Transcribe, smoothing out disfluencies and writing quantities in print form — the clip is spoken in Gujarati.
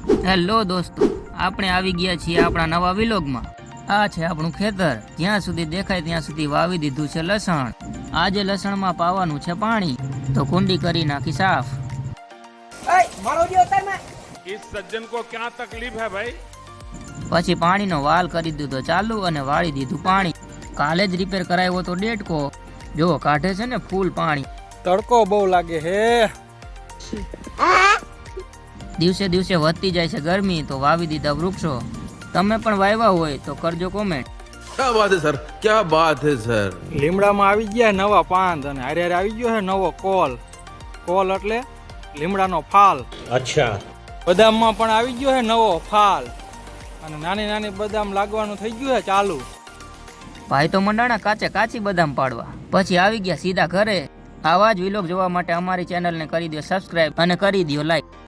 હેલો દોસ્તો, આપણે આવી ગયા છીએ આપણા નવા વિલોગમાં। આ છે આપણું ખેતર, જ્યાં સુધી દેખાય ત્યાં સુધી વાવી દીધું છે લસણ। આજે લસણમાં પાવાનું છે પાણી, તો કુંડી કરી નાખી સાફ। इस सज्जन को क्या तकलीफ है भाई? પછી પાણીનો વાલ કરી દીધો ચાલુ અને વાળી દીધું પાણી। કાલે જ રિપેર કરાવ્યો તો ડેટકો, જો કાઢે છે ને ફૂલ પાણી। તડકો બહુ લાગે હે। દિવસે દિવસે વધતી જાય છે ગરમી, તો વાવી દીધા વૃક્ષો। તમે પણ વાવ્યા હોય તો કરજો કોમેન્ટ। क्या बात है सर, क्या बात है सर। લીમડામાં આવી ગયા નવા પાંદ અને હારે હારે આવી ગયો છે નવો કોલ। કોલ એટલે લીમડાનો ફાલ। अच्छा બદામમાં પણ આવી ગયો છે નવો ફાલ અને નાની નાની બદામ લાગવાનું થઈ ગયું છે ચાલુ। ભાઈ તો મંડાણા કાચે કાચી બદામ પાડવા, પછી આવી ગયા સીધા ઘરે। આવા જ વિલોગ જોવા માટે અમારી ચેનલને કરી દો સબસ્ક્રાઇબ અને કરી દો લાઈક।